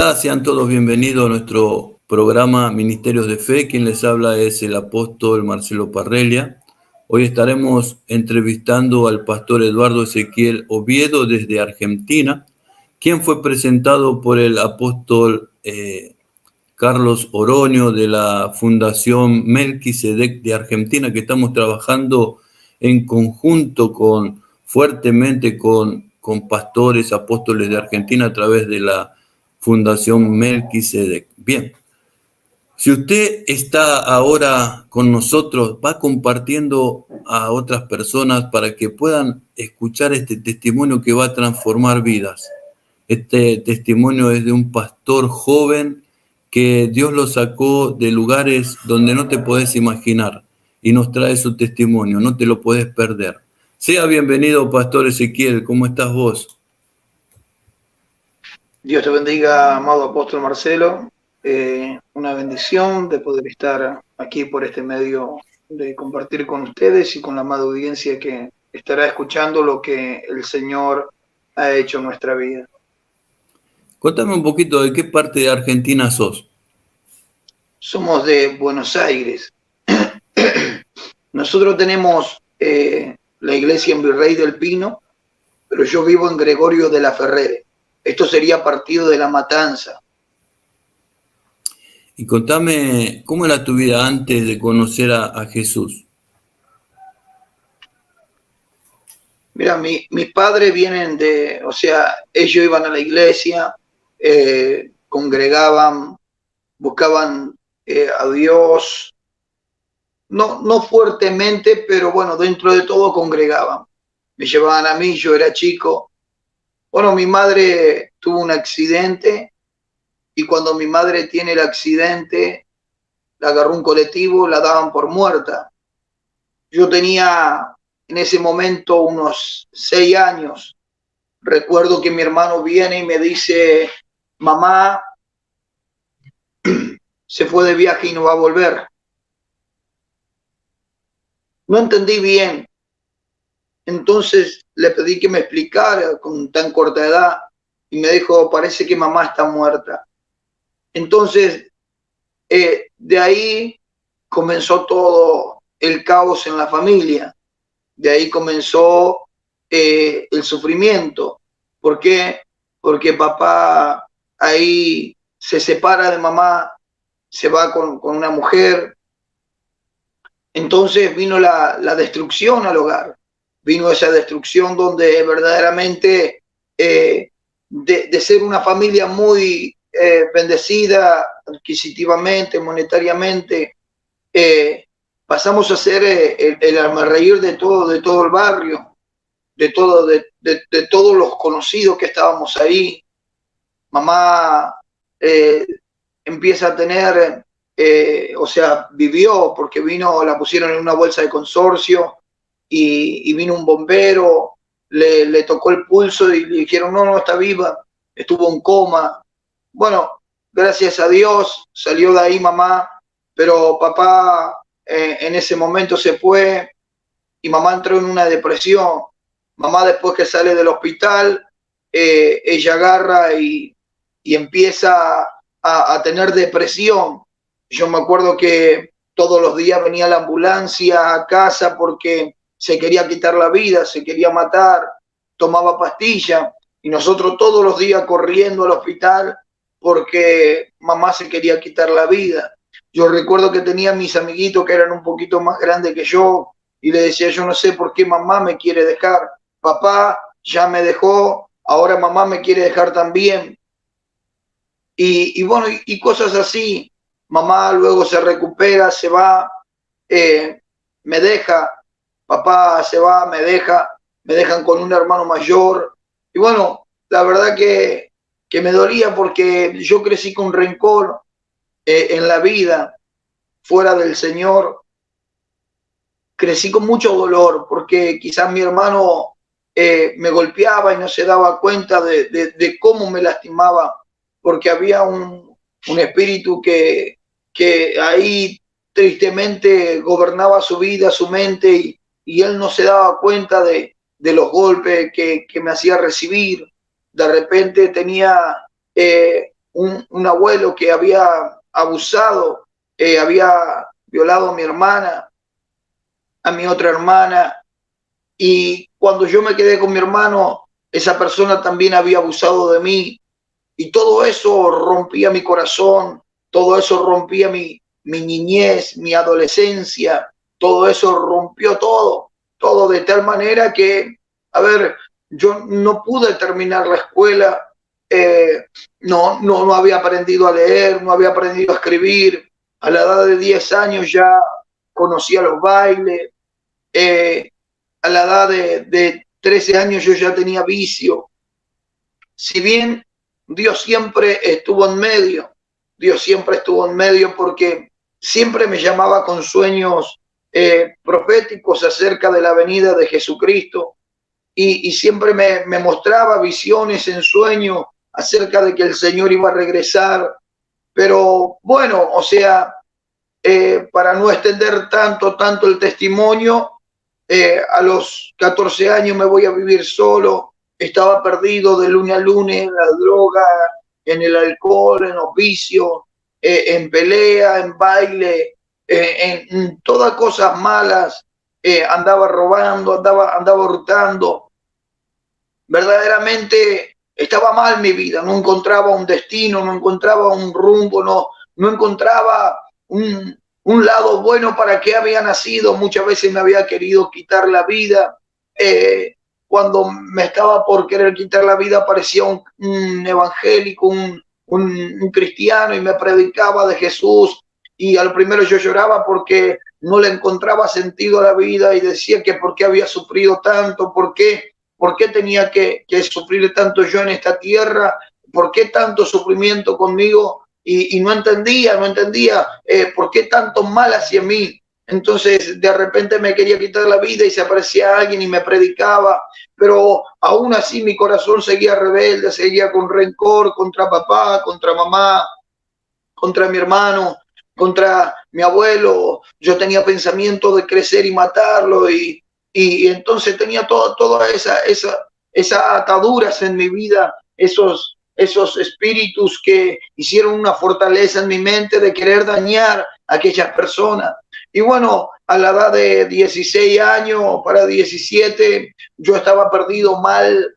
Hola, sean todos bienvenidos a nuestro programa Ministerios de Fe. Quien les habla es el apóstol Marcelo Parrelia. Hoy estaremos entrevistando al pastor Eduardo Ezequiel Oviedo desde Argentina, quien fue presentado por el apóstol Carlos Oroño de la Fundación Melquisedec de Argentina, que estamos trabajando en conjunto fuertemente con pastores, apóstoles de Argentina a través de la Fundación Melquisedec. Bien, si usted está ahora con nosotros, va compartiendo a otras personas para que puedan escuchar este testimonio que va a transformar vidas. Este testimonio es de un pastor joven que Dios lo sacó de lugares donde no te podés imaginar y nos trae su testimonio, no te lo podés perder. Sea bienvenido, pastor Ezequiel, ¿cómo estás vos? Dios te bendiga, amado apóstol Marcelo. Una bendición de poder estar aquí por este medio de compartir con ustedes y con la amada audiencia que estará escuchando lo que el Señor ha hecho en nuestra vida. Contame un poquito de qué parte de Argentina sos. Somos de Buenos Aires. Nosotros tenemos la iglesia en Virrey del Pino, pero yo vivo en Gregorio de la Ferrere. Esto sería partido de La Matanza. Y contame, ¿cómo era tu vida antes de conocer a Jesús? Mira, mis padres vienen ellos iban a la iglesia, congregaban, buscaban a Dios, no fuertemente, pero bueno, dentro de todo congregaban. Me llevaban a mí, yo era chico. Bueno, mi madre tuvo un accidente y cuando mi madre tiene el accidente, la agarró un colectivo, la daban por muerta. Yo tenía en ese momento unos 6 años. Recuerdo que mi hermano viene y me dice, mamá se fue de viaje y no va a volver. No entendí bien. Entonces le pedí que me explicara con tan corta edad y me dijo, parece que mamá está muerta. Entonces, de ahí comenzó todo el caos en la familia. De ahí comenzó el sufrimiento. ¿Por qué? Porque papá ahí se separa de mamá, se va con una mujer. Entonces vino la destrucción al hogar. Vino esa destrucción donde verdaderamente de ser una familia muy bendecida adquisitivamente, monetariamente, pasamos a ser el armarreír de todo el barrio, de todos los conocidos que estábamos ahí. Mamá empieza a tener, vivió porque la pusieron en una bolsa de consorcio y vino un bombero, le tocó el pulso y le dijeron, no, está viva, estuvo en coma. Bueno, gracias a Dios salió de ahí mamá, pero papá en ese momento se fue y mamá entró en una depresión. Mamá después que sale del hospital, ella agarra y empieza a tener depresión. Yo me acuerdo que todos los días venía la ambulancia a casa porque se quería quitar la vida, se quería matar, tomaba pastilla y nosotros todos los días corriendo al hospital porque mamá se quería quitar la vida. Yo recuerdo que tenía mis amiguitos que eran un poquito más grandes que yo y le decía, yo no sé por qué mamá me quiere dejar. Papá ya me dejó, ahora mamá me quiere dejar también. Y bueno, y cosas así. Mamá luego se recupera, se va, me deja, papá se va, me dejan con un hermano mayor. Y bueno, la verdad que me dolía porque yo crecí con rencor en la vida, fuera del Señor. Crecí con mucho dolor porque quizás mi hermano me golpeaba y no se daba cuenta de cómo me lastimaba, porque había un espíritu que ahí tristemente gobernaba su vida, su mente, y él no se daba cuenta de los golpes que me hacía recibir. De repente tenía un abuelo que había abusado, había violado a mi hermana, a mi otra hermana, y cuando yo me quedé con mi hermano, esa persona también había abusado de mí, y todo eso rompía mi corazón, todo eso rompía mi niñez, mi adolescencia, todo eso rompió todo de tal manera que, a ver, yo no pude terminar la escuela, no había aprendido a leer, no había aprendido a escribir. A la edad de 10 años ya conocía los bailes, a la edad de 13 años yo ya tenía vicio. Si bien Dios siempre estuvo en medio, Dios siempre estuvo en medio porque siempre me llamaba con sueños proféticos acerca de la venida de Jesucristo y siempre me mostraba visiones en sueños acerca de que el Señor iba a regresar. Pero bueno, o sea, para no extender tanto el testimonio, a los 14 años me voy a vivir solo, estaba perdido de lunes a lunes en la droga, en el alcohol, en los vicios, en pelea, en baile, en todas cosas malas, andaba robando, andaba hurtando. Verdaderamente estaba mal mi vida, no encontraba un destino, no encontraba un rumbo, no encontraba un lado bueno para qué había nacido. Muchas veces me había querido quitar la vida. Cuando me estaba por querer quitar la vida aparecía un evangélico, un cristiano y me predicaba de Jesús, y al primero yo lloraba porque no le encontraba sentido a la vida y decía que por qué había sufrido tanto, por qué tenía que sufrir tanto yo en esta tierra, por qué tanto sufrimiento conmigo, y no entendía por qué tanto mal hacia mí. Entonces de repente me quería quitar la vida y se aparecía alguien y me predicaba, pero aún así mi corazón seguía rebelde, seguía con rencor contra papá, contra mamá, contra mi hermano, contra mi abuelo. Yo tenía pensamiento de crecer y matarlo, y entonces tenía toda esa ataduras en mi vida, esos espíritus que hicieron una fortaleza en mi mente de querer dañar a aquellas personas. Y bueno, a la edad de 16 años, para 17, yo estaba perdido mal,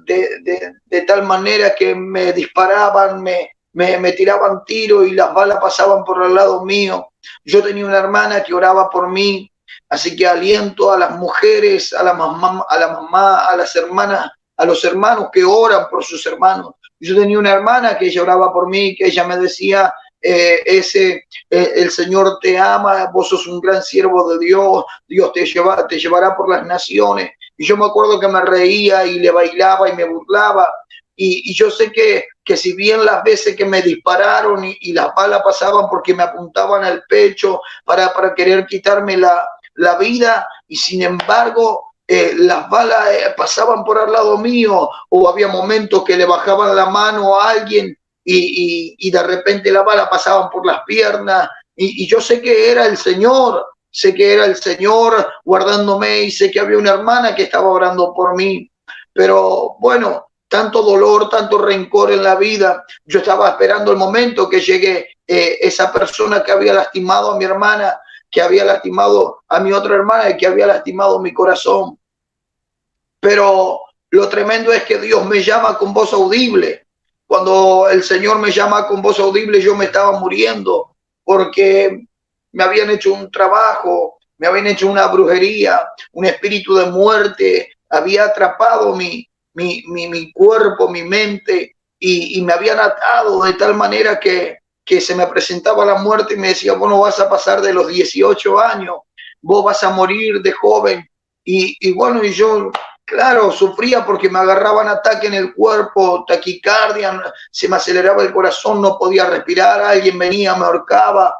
de tal manera que me disparaban, me tiraban tiros y las balas pasaban por el lado mío. Yo tenía una hermana que oraba por mí, así que aliento a las mujeres, a la mamá, a las hermanas, a los hermanos que oran por sus hermanos. Yo tenía una hermana que ella oraba por mí, que ella me decía, el Señor te ama, vos sos un gran siervo de Dios, Dios te llevará por las naciones. Y yo me acuerdo que me reía y le bailaba y me burlaba. Y yo sé que si bien las veces que me dispararon y las balas pasaban porque me apuntaban al pecho para querer quitarme la vida, y sin embargo las balas pasaban por al lado mío, o había momentos que le bajaban la mano a alguien y de repente la bala pasaban por las piernas, y yo sé que era el Señor, guardándome, y sé que había una hermana que estaba orando por mí. Pero bueno, tanto dolor, tanto rencor en la vida. Yo estaba esperando el momento que llegue esa persona que había lastimado a mi hermana, que había lastimado a mi otra hermana y que había lastimado mi corazón. Pero lo tremendo es que Dios me llama con voz audible. Cuando el Señor me llama con voz audible, yo me estaba muriendo porque me habían hecho un trabajo, me habían hecho una brujería, un espíritu de muerte, había atrapado mi cuerpo, mi mente, y me habían atado de tal manera que se me presentaba la muerte y me decía, vos no vas a pasar de los 18 años, vos vas a morir de joven. Y bueno, y yo, claro, sufría porque me agarraban ataque en el cuerpo, taquicardia, se me aceleraba el corazón, no podía respirar, alguien venía, me ahorcaba.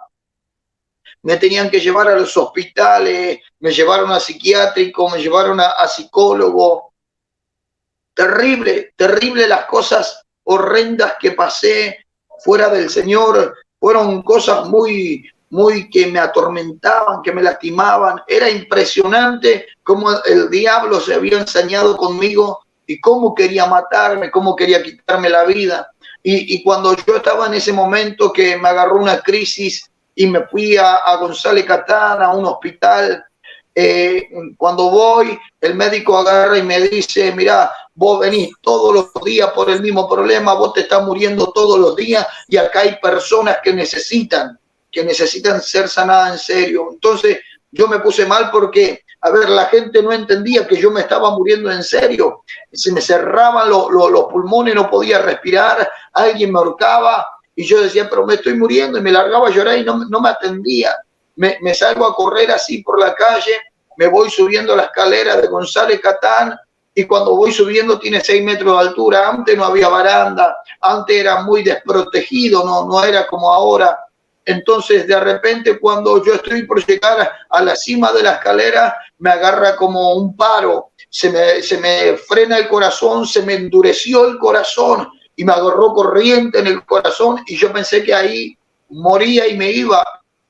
Me tenían que llevar a los hospitales, me llevaron a psiquiátrico, me llevaron a psicólogo. Terrible, terrible las cosas horrendas que pasé fuera del Señor. Fueron cosas muy que me atormentaban, que me lastimaban. Era impresionante cómo el diablo se había ensañado conmigo y cómo quería matarme, cómo quería quitarme la vida. Y cuando yo estaba en ese momento que me agarró una crisis y me fui a González Catán, a un hospital, cuando voy, el médico agarra y me dice, mira, vos venís todos los días por el mismo problema, vos te estás muriendo todos los días y acá hay personas que necesitan ser sanadas en serio. Entonces yo me puse mal porque, a ver, la gente no entendía que yo me estaba muriendo en serio. Se me cerraban los pulmones, no podía respirar, alguien me ahorcaba y yo decía, pero me estoy muriendo, y me largaba a llorar y no me atendía. Me salgo a correr así por la calle, me voy subiendo la escalera de González Catán y cuando voy subiendo tiene 6 metros de altura. Antes no había baranda, antes era muy desprotegido, no era como ahora. Entonces, de repente, cuando yo estoy por llegar a la cima de la escalera, me agarra como un paro, se me frena el corazón, se me endureció el corazón y me agarró corriente en el corazón y yo pensé que ahí moría y me iba.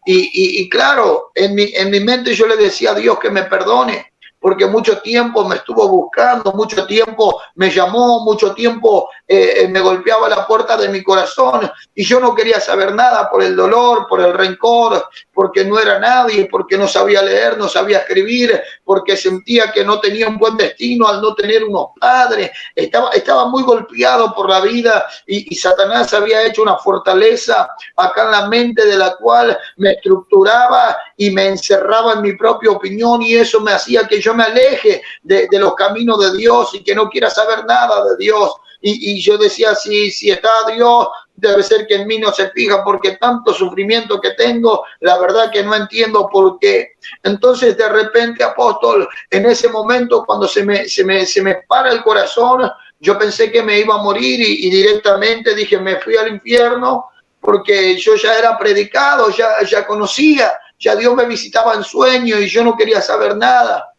Y claro, en mi mente yo le decía a Dios que me perdone, porque mucho tiempo me estuvo buscando, mucho tiempo me llamó, mucho tiempo me golpeaba la puerta de mi corazón y yo no quería saber nada por el dolor, por el rencor, porque no era nadie, porque no sabía leer, no sabía escribir, porque sentía que no tenía un buen destino al no tener unos padres. Estaba muy golpeado por la vida y Satanás había hecho una fortaleza acá en la mente de la cual me estructuraba y me encerraba en mi propia opinión y eso me hacía que yo me aleje de los caminos de Dios y que no quiera saber nada de Dios. Y yo decía, si está Dios, debe ser que en mí no se fija porque tanto sufrimiento que tengo, la verdad que no entiendo por qué. Entonces, de repente, apóstol, en ese momento, cuando se me para el corazón, yo pensé que me iba a morir y directamente dije, me fui al infierno porque yo ya era predicado, ya conocía, ya Dios me visitaba en sueño y yo no quería saber nada.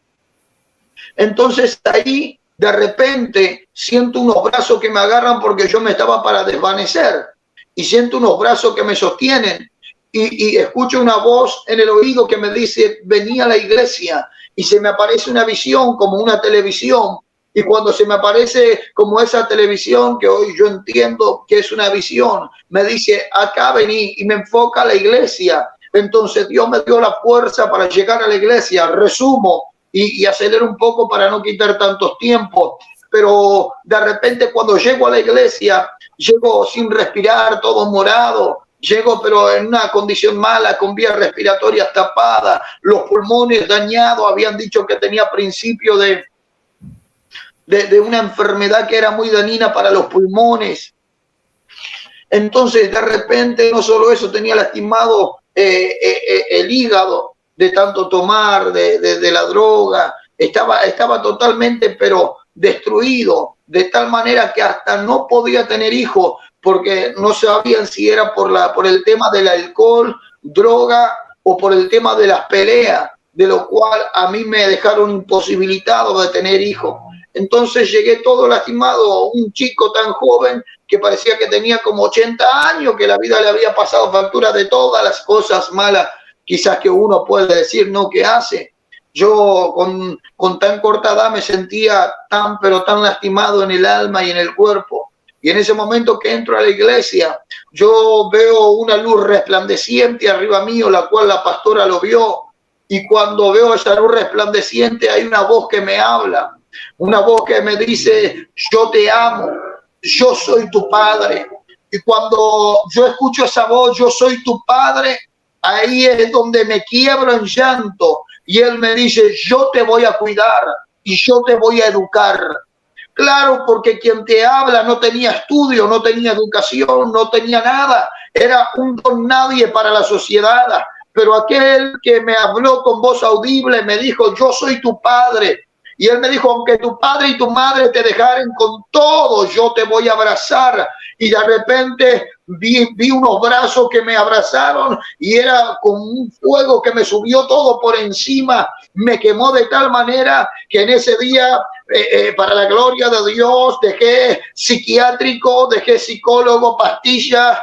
Entonces ahí de repente siento unos brazos que me agarran porque yo me estaba para desvanecer y siento unos brazos que me sostienen y escucho una voz en el oído que me dice, vení a la iglesia, y se me aparece una visión como una televisión. Y cuando se me aparece como esa televisión, que hoy yo entiendo que es una visión, me dice, acá vení, y me enfoca a la iglesia. Entonces Dios me dio la fuerza para llegar a la iglesia. Resumo y acelero un poco para no quitar tantos tiempos. Pero de repente cuando llego a la iglesia, llego sin respirar, todo morado. Llego pero en una condición mala, con vías respiratorias tapadas, los pulmones dañados. Habían dicho que tenía principio de una enfermedad que era muy dañina para los pulmones. Entonces, de repente, no solo eso, tenía lastimado el hígado de tanto tomar, de la droga. Estaba totalmente, pero destruido, de tal manera que hasta no podía tener hijos, porque no sabían si era por el tema del alcohol, droga, o por el tema de las peleas, de lo cual a mí me dejaron imposibilitado de tener hijos. Entonces llegué todo lastimado, un chico tan joven que parecía que tenía como 80 años, que la vida le había pasado factura de todas las cosas malas, quizás que uno puede decir, no, ¿qué hace? Yo con tan corta edad me sentía pero tan lastimado en el alma y en el cuerpo. Y en ese momento que entro a la iglesia, yo veo una luz resplandeciente arriba mío, la cual la pastora lo vio. Y cuando veo esa luz resplandeciente, hay una voz que me habla. Una voz que me dice, yo te amo, yo soy tu padre. Y cuando yo escucho esa voz, yo soy tu padre, ahí es donde me quiebro en llanto. Y él me dice, yo te voy a cuidar y yo te voy a educar. Claro, porque quien te habla no tenía estudio, no tenía educación, no tenía nada. Era un don nadie para la sociedad. Pero aquel que me habló con voz audible me dijo, yo soy tu padre. Y él me dijo, aunque tu padre y tu madre te dejaren con todo, yo te voy a abrazar. Y de repente vi unos brazos que me abrazaron y era como un fuego que me subió todo por encima. Me quemó de tal manera que en ese día para la gloria de Dios, dejé psiquiátrico, dejé psicólogo, pastillas,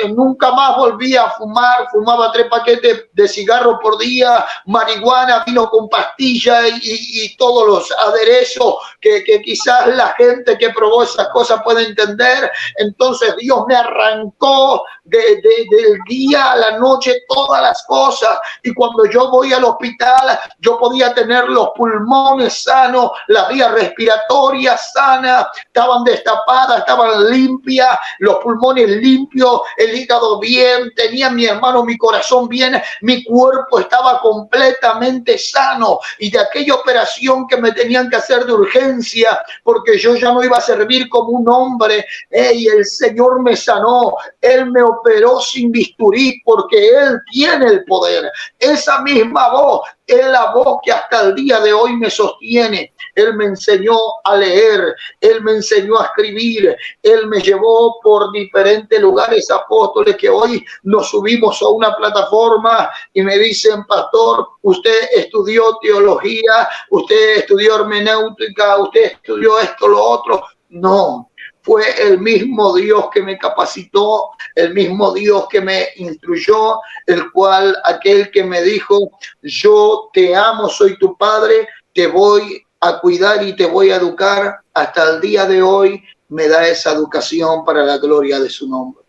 nunca más volví a fumar, fumaba 3 paquetes de cigarros por día, marihuana, vino con pastilla y todos los aderezos que quizás la gente que probó esas cosas puede entender. Entonces Dios me arrancó del día a la noche todas las cosas, y cuando yo voy al hospital yo podía tener los pulmones sanos, la vía respiratoria sana, estaban destapadas, estaban limpias, los pulmones limpios, el hígado bien, tenía mi hermano mi corazón bien, mi cuerpo estaba completamente sano. Y de aquella operación que me tenían que hacer de urgencia porque yo ya no iba a servir como un hombre, y el Señor me sanó, Él me operó sin bisturí porque Él tiene el poder. Esa misma voz es la voz que hasta el día de hoy me sostiene. Él me enseñó a leer, Él me enseñó a escribir, Él me llevó por diferentes lugares, apóstoles, que hoy nos subimos a una plataforma y me dicen: pastor, usted estudió teología, usted estudió hermenéutica, usted estudió esto, lo otro. No, fue el mismo Dios que me capacitó, el mismo Dios que me instruyó, el cual, aquel que me dijo: yo te amo, soy tu padre, te voy a cuidar y te voy a educar, hasta el día de hoy me da esa educación para la gloria de su nombre.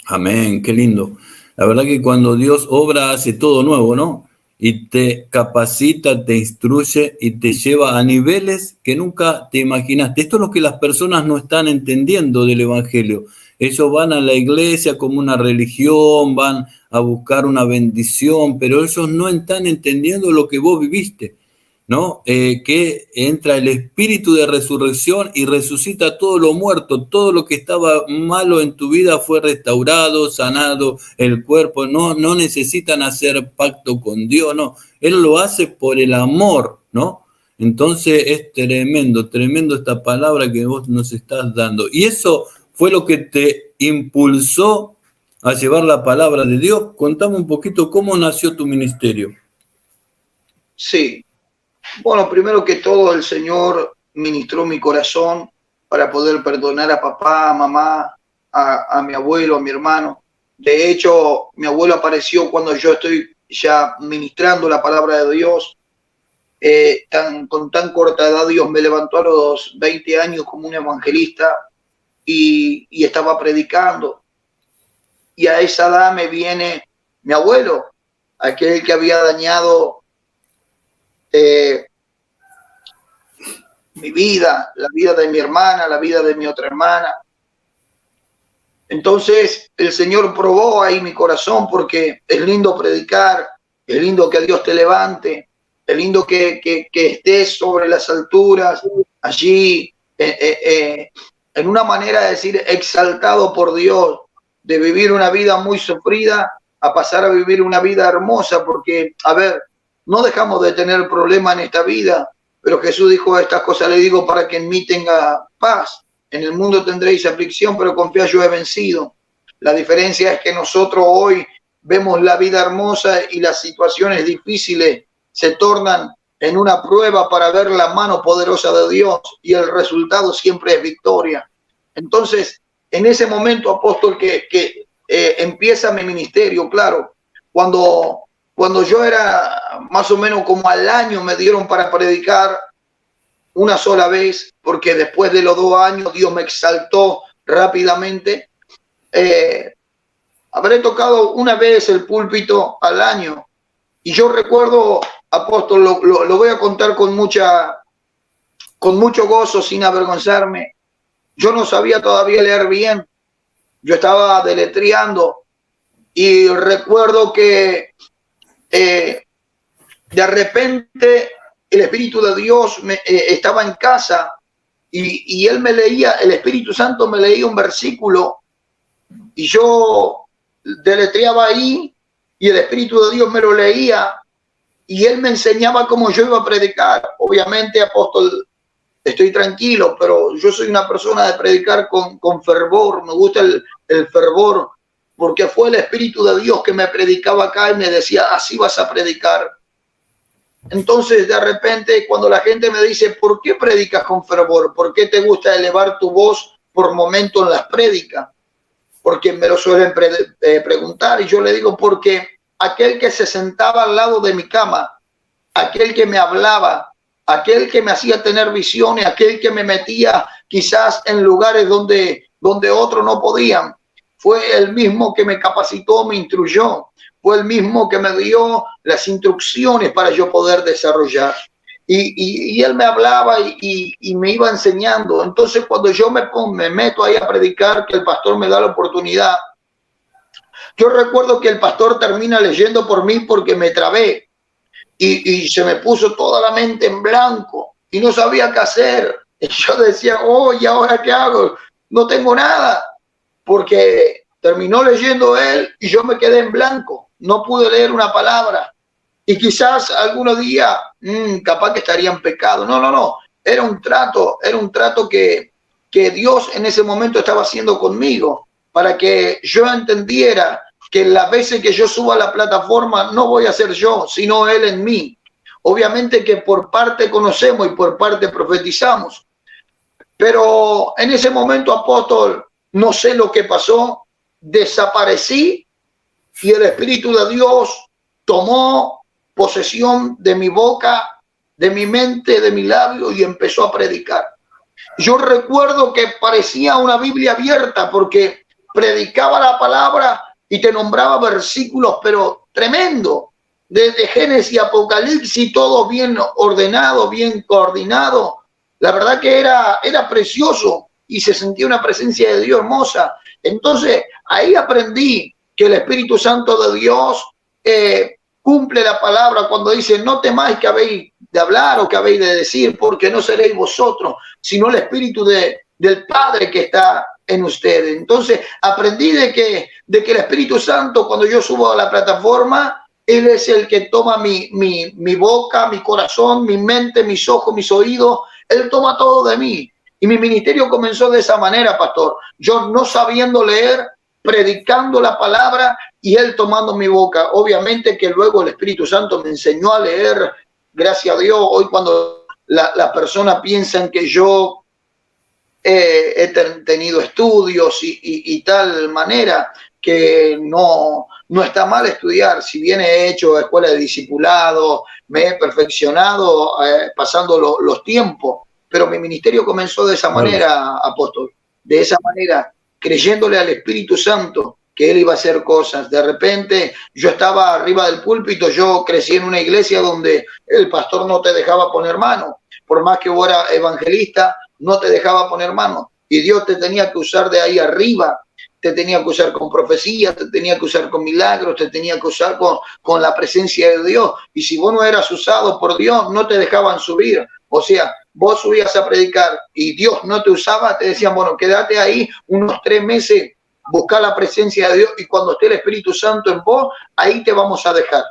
Amén, qué lindo. La verdad que cuando Dios obra hace todo nuevo, ¿no? Y te capacita, te instruye y te lleva a niveles que nunca te imaginaste. Esto es lo que las personas no están entendiendo del Evangelio. Ellos van a la iglesia como una religión, van a buscar una bendición, pero ellos no están entendiendo lo que vos viviste, ¿no? Que entra el espíritu de resurrección y resucita todo lo muerto, todo lo que estaba malo en tu vida fue restaurado, sanado, el cuerpo, no necesitan hacer pacto con Dios, no, Él lo hace por el amor, ¿no? Entonces es tremendo esta palabra que vos nos estás dando, y eso fue lo que te impulsó a llevar la palabra de Dios. Contame un poquito cómo nació tu ministerio. Sí. Bueno, primero que todo, el Señor ministró mi corazón para poder perdonar a papá, a mamá, a mi abuelo, a mi hermano. De hecho, mi abuelo apareció cuando yo estoy ya ministrando la palabra de Dios. Con tan corta edad, Dios me levantó a los 20 años como un evangelista y estaba predicando. Y a esa edad me viene mi abuelo, aquel que había dañado mi vida, la vida de mi hermana, la vida de mi otra hermana. Entonces el Señor probó ahí mi corazón, porque es lindo predicar, es lindo que Dios te levante, es lindo que estés sobre las alturas, allí en una manera de decir exaltado por Dios, de vivir una vida muy sufrida a pasar a vivir una vida hermosa, porque, a ver, no dejamos de tener problemas en esta vida, pero Jesús dijo: estas cosas le digo para que en mí tenga paz. En el mundo tendréis aflicción, pero confiad, yo he vencido. La diferencia es que nosotros hoy vemos la vida hermosa y las situaciones difíciles se tornan en una prueba para ver la mano poderosa de Dios, y el resultado siempre es victoria. Entonces, en ese momento, apóstol, que empieza mi ministerio, claro, cuando yo era más o menos como al año, me dieron para predicar una sola vez, porque después de los 2 años Dios me exaltó rápidamente. Habré tocado una vez el púlpito al año, y yo recuerdo, apóstol, lo voy a contar con mucho gozo, sin avergonzarme. Yo no sabía todavía leer bien, yo estaba deletreando, y recuerdo que de repente el Espíritu de Dios estaba en casa, y él me leía, el Espíritu Santo me leía un versículo, y yo deletreaba ahí, y el Espíritu de Dios me lo leía, y él me enseñaba cómo yo iba a predicar. Obviamente, apóstol, estoy tranquilo, pero yo soy una persona de predicar con fervor, me gusta el fervor, porque fue el Espíritu de Dios que me predicaba acá y me decía: así vas a predicar. Entonces, de repente, cuando la gente me dice, ¿por qué predicas con fervor? ¿Por qué te gusta elevar tu voz por momentos en las prédicas? Porque me lo suelen preguntar, y yo le digo, porque aquel que se sentaba al lado de mi cama, aquel que me hablaba, aquel que me hacía tener visiones, aquel que me metía quizás en lugares donde otros no podían, fue el mismo que me capacitó, me instruyó, fue el mismo que me dio las instrucciones para yo poder desarrollar. Y él me hablaba y me iba enseñando. Entonces, cuando yo me meto ahí a predicar, que el pastor me da la oportunidad, yo recuerdo que el pastor termina leyendo por mí porque me trabé y se me puso toda la mente en blanco y no sabía qué hacer. Y yo decía, ¿y ahora qué hago? No tengo nada, porque terminó leyendo él y yo me quedé en blanco. No pude leer una palabra. Y quizás algunos días, capaz que estaría en pecado. No. Era un trato que Dios en ese momento estaba haciendo conmigo, para que yo entendiera que las veces que yo suba a la plataforma no voy a ser yo, sino Él en mí. Obviamente que por parte conocemos y por parte profetizamos. Pero en ese momento, apóstol, no sé lo que pasó, desaparecí y el Espíritu de Dios tomó posesión de mi boca, de mi mente, de mi labio y empezó a predicar. Yo recuerdo que parecía una Biblia abierta porque predicaba la palabra y te nombraba versículos, pero tremendo, desde Génesis y Apocalipsis, todo bien ordenado, bien coordinado. La verdad que era precioso y se sentía una presencia de Dios hermosa. Entonces ahí aprendí que el Espíritu Santo de Dios cumple la palabra cuando dice, no temáis que habéis de hablar o que habéis de decir, porque no seréis vosotros, sino el Espíritu del Padre que está en ustedes. Entonces aprendí de que el Espíritu Santo, cuando yo subo a la plataforma, Él es el que toma mi boca, mi corazón, mi mente, mis ojos, mis oídos. Él toma todo de mí. Y mi ministerio comenzó de esa manera, pastor. Yo no sabiendo leer, predicando la palabra y Él tomando mi boca. Obviamente que luego el Espíritu Santo me enseñó a leer. Gracias a Dios, hoy cuando las personas piensan que yo he tenido estudios y tal manera, que no está mal estudiar. Si bien he hecho escuela de discipulado, me he perfeccionado pasando los tiempos, pero mi ministerio comenzó de esa manera, apóstol, de esa manera, creyéndole al Espíritu Santo que Él iba a hacer cosas. De repente yo estaba arriba del púlpito, yo crecí en una iglesia donde el pastor no te dejaba poner mano, por más que fuera evangelista, no te dejaba poner mano, y Dios te tenía que usar de ahí arriba, te tenía que usar con profecía, te tenía que usar con milagros, te tenía que usar con la presencia de Dios, y si vos no eras usado por Dios, no te dejaban subir. O sea, vos subías a predicar y Dios no te usaba, te decían, bueno, quédate ahí unos 3 meses, buscar la presencia de Dios, y cuando esté el Espíritu Santo en vos, ahí te vamos a dejar.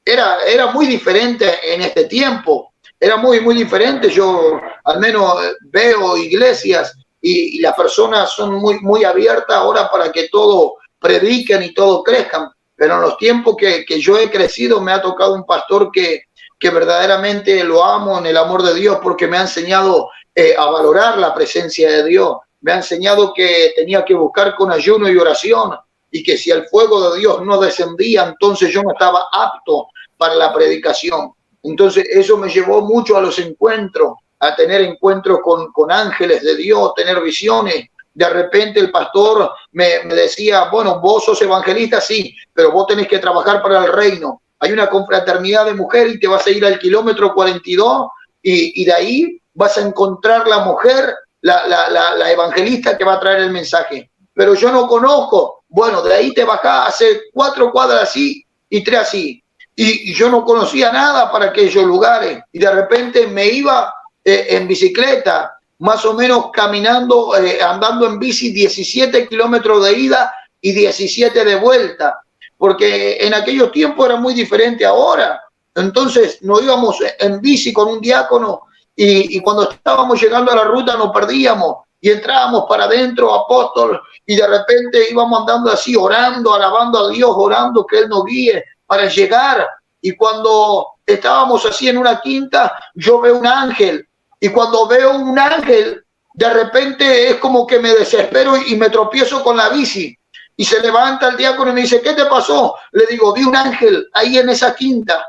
Era muy diferente en este tiempo, era muy diferente. Yo al menos veo iglesias y las personas son muy abiertas ahora para que todo prediquen y todo crezcan, pero en los tiempos que yo he crecido me ha tocado un pastor que verdaderamente lo amo en el amor de Dios, porque me ha enseñado a valorar la presencia de Dios, me ha enseñado que tenía que buscar con ayuno y oración, y que si el fuego de Dios no descendía, entonces yo no estaba apto para la predicación. Entonces eso me llevó mucho a los encuentros, a tener encuentros con ángeles de Dios, tener visiones. De repente el pastor me decía, bueno, vos sos evangelista, sí, pero vos tenés que trabajar para el reino. Hay una confraternidad de mujeres y te vas a ir al kilómetro 42 y de ahí vas a encontrar la mujer, la evangelista que va a traer el mensaje. Pero yo no conozco. Bueno, de ahí te bajás, hace 4 cuadras así y 3 así. Y yo no conocía nada para aquellos lugares. Y de repente me iba en bicicleta, más o menos caminando, andando en bici 17 kilómetros de ida y 17 de vuelta. Porque en aquellos tiempos era muy diferente ahora. Entonces nos íbamos en bici con un diácono y cuando estábamos llegando a la ruta nos perdíamos y entrábamos para adentro, apóstol, y de repente íbamos andando así, orando, alabando a Dios, orando que Él nos guíe para llegar. Y cuando estábamos así en una quinta, yo veo un ángel, y cuando veo un ángel, de repente es como que me desespero y me tropiezo con la bici. Y se levanta el diácono y me dice, ¿qué te pasó? Le digo, vi un ángel ahí en esa quinta.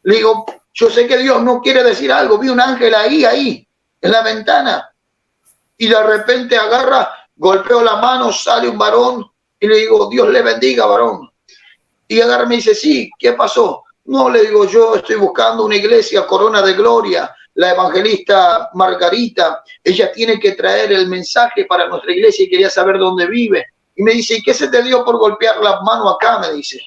Le digo, yo sé que Dios no quiere decir algo, vi un ángel ahí, en la ventana. Y de repente agarra, golpeo la mano, sale un varón y le digo, Dios le bendiga, varón. Y agarra y me dice, sí, ¿qué pasó? No, le digo, yo estoy buscando una iglesia, Corona de Gloria, la evangelista Margarita, ella tiene que traer el mensaje para nuestra iglesia y quería saber dónde vive. Y me dice, ¿y qué se te dio por golpear las manos acá? Me dice.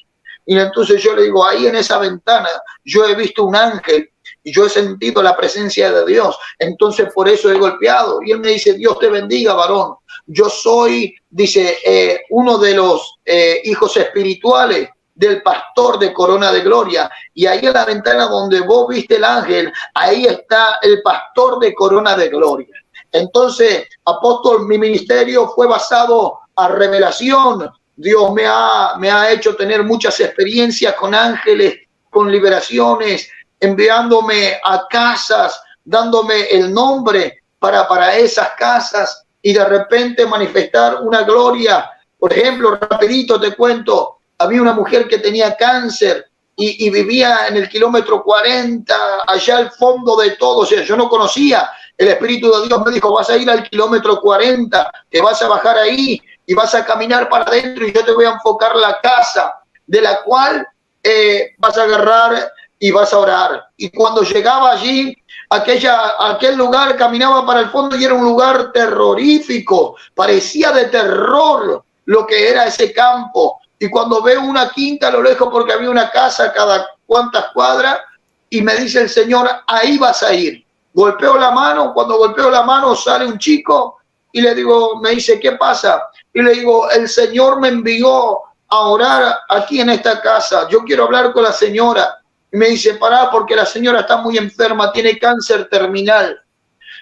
Y entonces yo le digo, ahí en esa ventana yo he visto un ángel y yo he sentido la presencia de Dios, entonces por eso he golpeado. Y él me dice, Dios te bendiga, varón. Yo soy, dice, uno de los hijos espirituales del pastor de Corona de Gloria, y ahí en la ventana donde vos viste el ángel, ahí está el pastor de Corona de Gloria. Entonces, apóstol, mi ministerio fue basado a revelación. Dios me ha hecho tener muchas experiencias con ángeles, con liberaciones, enviándome a casas, dándome el nombre para esas casas y de repente manifestar una gloria. Por ejemplo, rapidito te cuento, había una mujer que tenía cáncer y vivía en el kilómetro 40, allá al fondo de todo. O sea, yo no conocía. El Espíritu de Dios me dijo, vas a ir al kilómetro 40, te vas a bajar ahí y vas a caminar para adentro y yo te voy a enfocar la casa de la cual vas a agarrar y vas a orar. Y cuando llegaba allí, aquel lugar caminaba para el fondo y era un lugar terrorífico, parecía de terror lo que era ese campo. Y cuando veo una quinta a lo lejos, porque había una casa cada cuantas cuadras, y me dice el Señor, ahí vas a ir. Golpeo la mano, cuando golpeo la mano sale un chico y le digo, me dice, ¿qué pasa? Y le digo, el Señor me envió a orar aquí en esta casa, yo quiero hablar con la señora. Y me dice, pará, porque la señora está muy enferma, tiene cáncer terminal,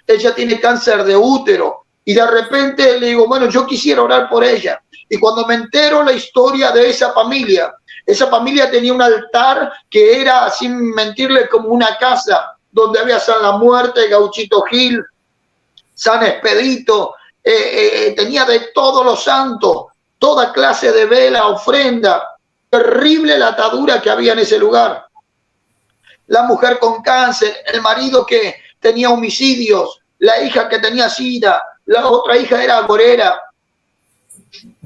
ella tiene cáncer de útero. Y de repente le digo, bueno, yo quisiera orar por ella. Y cuando me entero la historia de esa familia tenía un altar que era, sin mentirle, como una casa, donde había San La Muerte, Gauchito Gil, San Expedito, tenía de todos los santos, toda clase de vela, ofrenda. Terrible la atadura que había en ese lugar. La mujer con cáncer, el marido que tenía homicidios, la hija que tenía sida, la otra hija era agorera.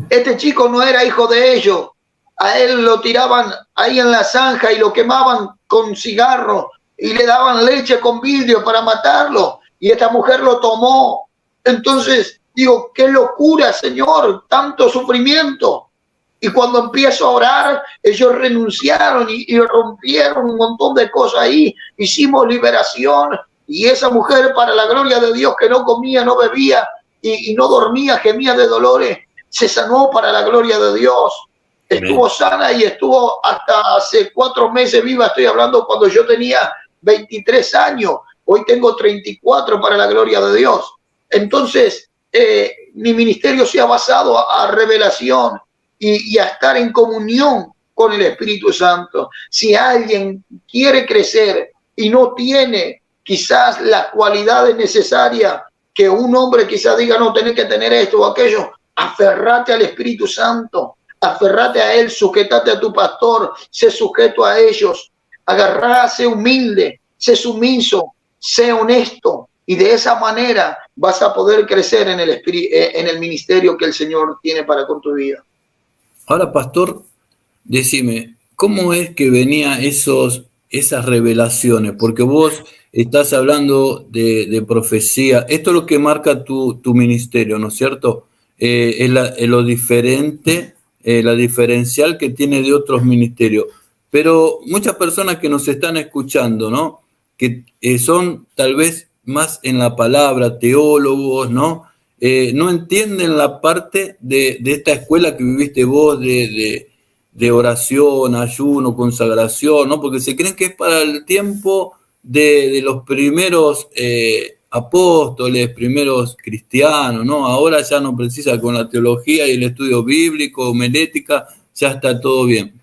Este chico no era hijo de ellos. A él lo tiraban ahí en la zanja y lo quemaban con cigarro y le daban leche con vidrio para matarlo. Y esta mujer lo tomó. Entonces digo, qué locura, Señor, tanto sufrimiento. Y cuando empiezo a orar, ellos renunciaron y rompieron un montón de cosas ahí. Hicimos liberación y esa mujer, para la gloria de Dios, que no comía, no bebía y no dormía, gemía de dolores, se sanó para la gloria de Dios. Estuvo sana y estuvo hasta hace 4 meses viva. Estoy hablando cuando yo tenía 23 años. Hoy tengo 34 para la gloria de Dios. Entonces, mi ministerio se ha basado a revelación y a estar en comunión con el Espíritu Santo. Si alguien quiere crecer y no tiene quizás las cualidades necesarias, que un hombre quizás diga, no, tenés que tener esto o aquello, aferrate al Espíritu Santo, aferrate a él, sujetate a tu pastor, sé sujeto a ellos, agarrá, sé humilde, sé sumiso, sé honesto, y de esa manera vas a poder crecer en el ministerio que el Señor tiene para con tu vida. Ahora, pastor, decime, ¿cómo es que venía esas revelaciones? Porque vos estás hablando de profecía. Esto es lo que marca tu ministerio, ¿no es cierto? Es lo diferente, la diferencial que tiene de otros ministerios. Pero muchas personas que nos están escuchando, ¿no? Que son tal vez más en la palabra, teólogos, ¿no? No entienden la parte de esta escuela que viviste vos de oración, ayuno, consagración, ¿no? Porque se creen que es para el tiempo de los primeros apóstoles, primeros cristianos, ¿no? Ahora ya no precisa, con la teología y el estudio bíblico, homilética, ya está todo bien.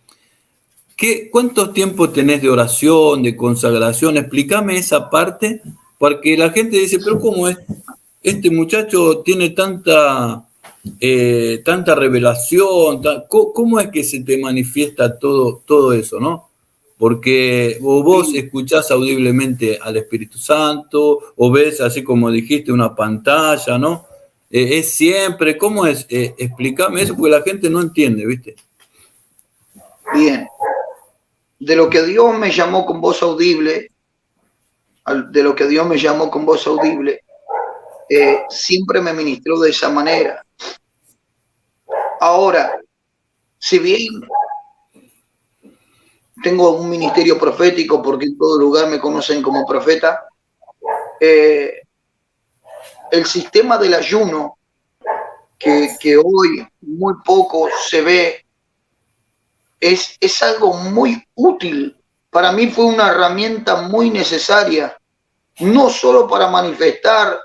¿Cuánto tiempo tenés de oración, de consagración? Explícame esa parte, porque la gente dice, pero ¿cómo es? Este muchacho tiene tanta revelación, ¿cómo es que se te manifiesta todo eso, no? Porque vos escuchás audiblemente al Espíritu Santo, o ves, así como dijiste, una pantalla, ¿no? ¿Es siempre? ¿Cómo es? Explícame eso, porque la gente no entiende, ¿viste? Bien. De lo que Dios me llamó con voz audible, siempre me ministró de esa manera. Ahora, si bien tengo un ministerio profético, porque en todo lugar me conocen como profeta, el sistema del ayuno, que hoy muy poco se ve, es algo muy útil. Para mí fue una herramienta muy necesaria, no solo para manifestar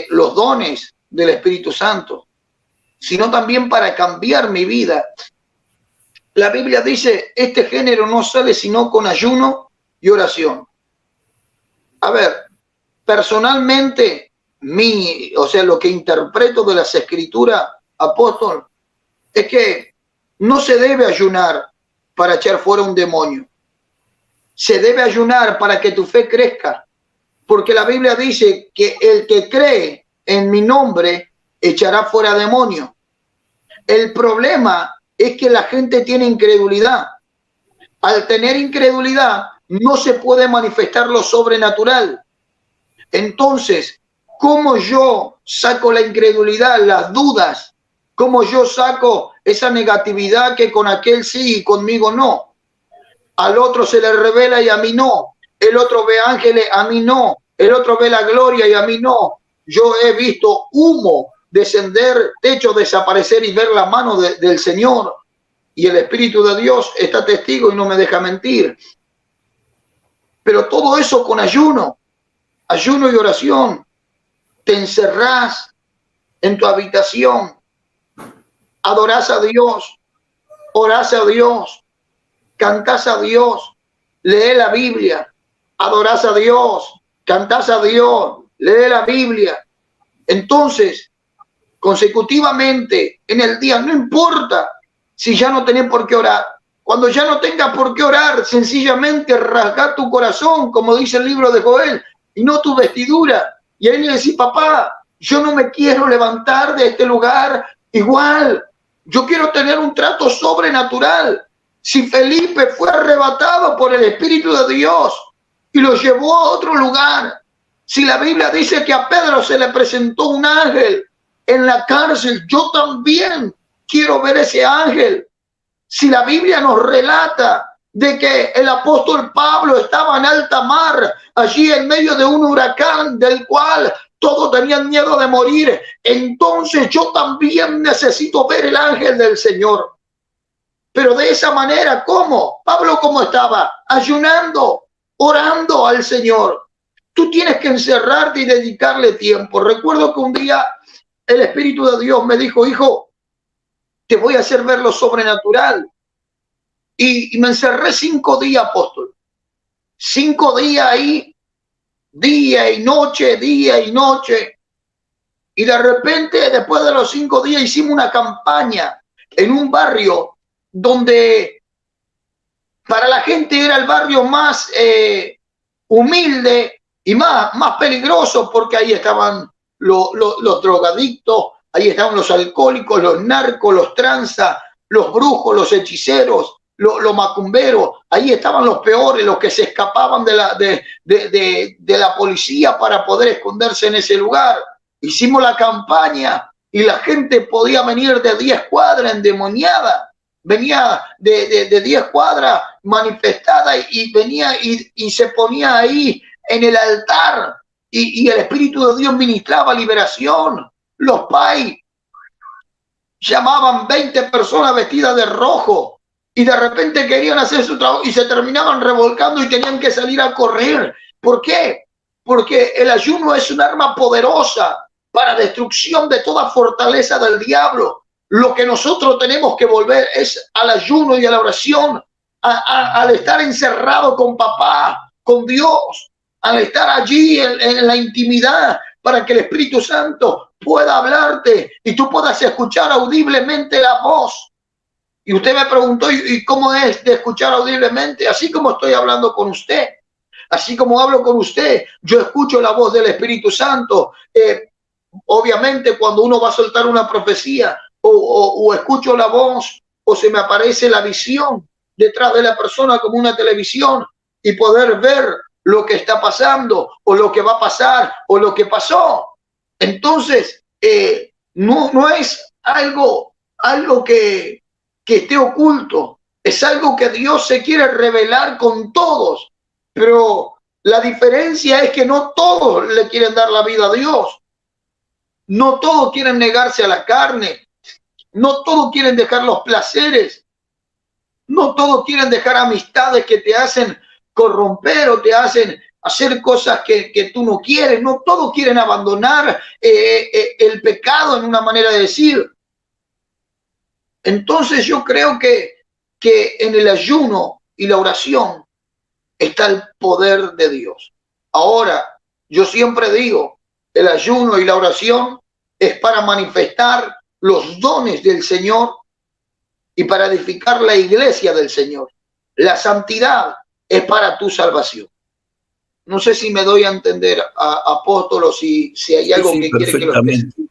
los dones del Espíritu Santo, sino también para cambiar mi vida. La Biblia dice, este género no sale sino con ayuno y oración. A ver, personalmente, lo que interpreto de las Escrituras, apóstol, es que no se debe ayunar para echar fuera un demonio. Se debe ayunar para que tu fe crezca, porque la Biblia dice que el que cree en mi nombre echará fuera demonio. El problema es que la gente tiene incredulidad. Al tener incredulidad, no se puede manifestar lo sobrenatural. Entonces, ¿cómo yo saco la incredulidad, las dudas? ¿Cómo yo saco esa negatividad que con aquel sí y conmigo no? Al otro se le revela y a mí no. El otro ve ángeles, a mí no. El otro ve la gloria y a mí no. Yo he visto humo descender, techo desaparecer y ver la mano del Señor. Y el Espíritu de Dios está testigo y no me deja mentir. Pero todo eso con ayuno y oración. Te encerrás en tu habitación, adorás a Dios, orás a Dios, cantás a Dios, lee la Biblia, adorás a Dios, cantás a Dios, lee la Biblia. Entonces, consecutivamente en el día, no importa si ya no tenés por qué orar. Cuando ya no tengas por qué orar, sencillamente rasga tu corazón, como dice el libro de Joel, y no tu vestidura. Y ahí le decís, papá, yo no me quiero levantar de este lugar igual. Yo quiero tener un trato sobrenatural. Si Felipe fue arrebatado por el Espíritu de Dios y lo llevó a otro lugar, si la Biblia dice que a Pedro se le presentó un ángel en la cárcel, yo también quiero ver ese ángel. Si la Biblia nos relata de que el apóstol Pablo estaba en alta mar, allí en medio de un huracán del cual todos tenían miedo de morir, entonces yo también necesito ver el ángel del Señor. Pero de esa manera, ¿cómo? Pablo, ¿cómo estaba? Ayunando, orando al Señor. Tú tienes que encerrarte y dedicarle tiempo. Recuerdo que un día el Espíritu de Dios me dijo, hijo, te voy a hacer ver lo sobrenatural. Y me encerré 5 días, apóstol. 5 días ahí, día y noche. Y de repente, después de los 5 días, hicimos una campaña en un barrio donde para la gente era el barrio más humilde y más peligroso, porque ahí estaban los drogadictos, ahí estaban los alcohólicos, los narcos, los tranzas, los brujos, los hechiceros, los macumberos. Ahí estaban los peores, los que se escapaban de la policía para poder esconderse en ese lugar. Hicimos la campaña y la gente podía venir de 10 cuadras endemoniada, venía de 10 cuadras manifestada y venía y se ponía ahí en el altar y el Espíritu de Dios ministraba liberación. Los pais llamaban 20 personas vestidas de rojo y de repente querían hacer su trabajo y se terminaban revolcando y tenían que salir a correr. ¿Por qué? Porque el ayuno es un arma poderosa para destrucción de toda fortaleza del diablo. Lo que nosotros tenemos que volver es al ayuno y a la oración. al estar encerrado con papá, con Dios, al estar allí en la intimidad, para que el Espíritu Santo pueda hablarte y tú puedas escuchar audiblemente la voz. Y usted me preguntó, ¿y cómo es de escuchar audiblemente? Así como estoy hablando con usted, así como hablo con usted, yo escucho la voz del Espíritu Santo. Obviamente, cuando uno va a soltar una profecía o escucho la voz o se me aparece la visión detrás de la persona como una televisión y poder ver lo que está pasando o lo que va a pasar o lo que pasó. Entonces, no es algo que esté oculto, es algo que Dios se quiere revelar con todos, pero la diferencia es que no todos le quieren dar la vida a Dios, no todos quieren negarse a la carne, no todos quieren dejar los placeres, no todos quieren dejar amistades que te hacen corromper o te hacen hacer cosas que tú no quieres, no todos quieren abandonar el pecado, en una manera de decir. Entonces yo creo que en el ayuno y la oración está el poder de Dios. Ahora, yo siempre digo, el ayuno y la oración es para manifestar los dones del Señor y para edificar la iglesia del Señor. La santidad es para tu salvación. No sé si me doy a entender, apóstolo, si hay algo que quiere que lo especifique.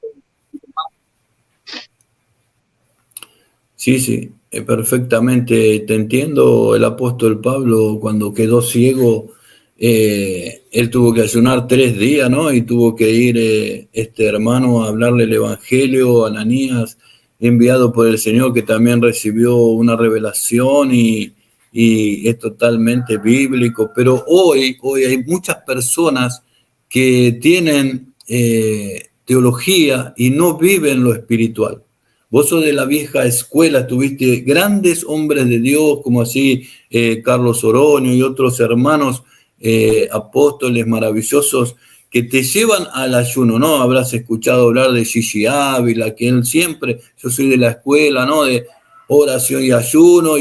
Sí, perfectamente te entiendo. El apóstol Pablo, cuando quedó ciego, él tuvo que ayunar 3 días, ¿no? Y tuvo que ir este hermano a hablarle el evangelio, a Ananías, enviado por el Señor, que también recibió una revelación y es totalmente bíblico. Pero hoy hay muchas personas que tienen teología y no viven lo espiritual. Vos sos de la vieja escuela, tuviste grandes hombres de Dios, como así Carlos Oroño y otros hermanos apóstoles maravillosos que te llevan al ayuno, ¿no? Habrás escuchado hablar de Gigi Ávila, que él siempre, yo soy de la escuela, ¿no? De oración y ayuno,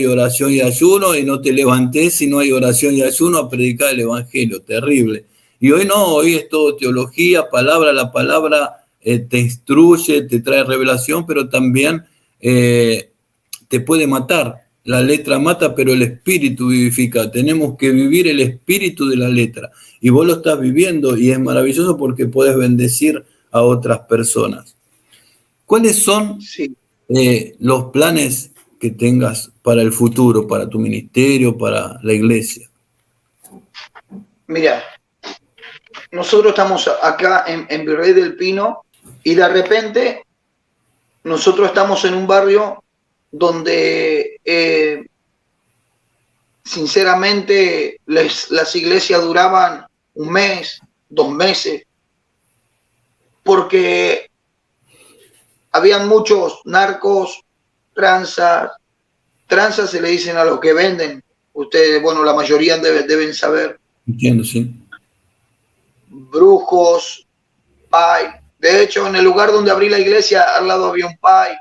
y no te levantes si no hay oración y ayuno a predicar el evangelio, terrible. Y hoy no, hoy es todo teología, palabra, la palabra te instruye, te trae revelación, pero también te puede matar. La letra mata, pero el espíritu vivifica. Tenemos que vivir el espíritu de la letra. Y vos lo estás viviendo y es maravilloso porque puedes bendecir a otras personas. ¿Cuáles son los planes que tengas para el futuro, para tu ministerio, para la iglesia? Mira, nosotros estamos acá en Virrey del Pino y de repente nosotros estamos en un barrio donde sinceramente las iglesias duraban 1 mes, 2 meses, porque habían muchos narcos, tranzas se le dicen a los que venden, ustedes, bueno, la mayoría deben saber. Entiendo, sí. Brujos, pay. De hecho, en el lugar donde abrí la iglesia, al lado había un pay,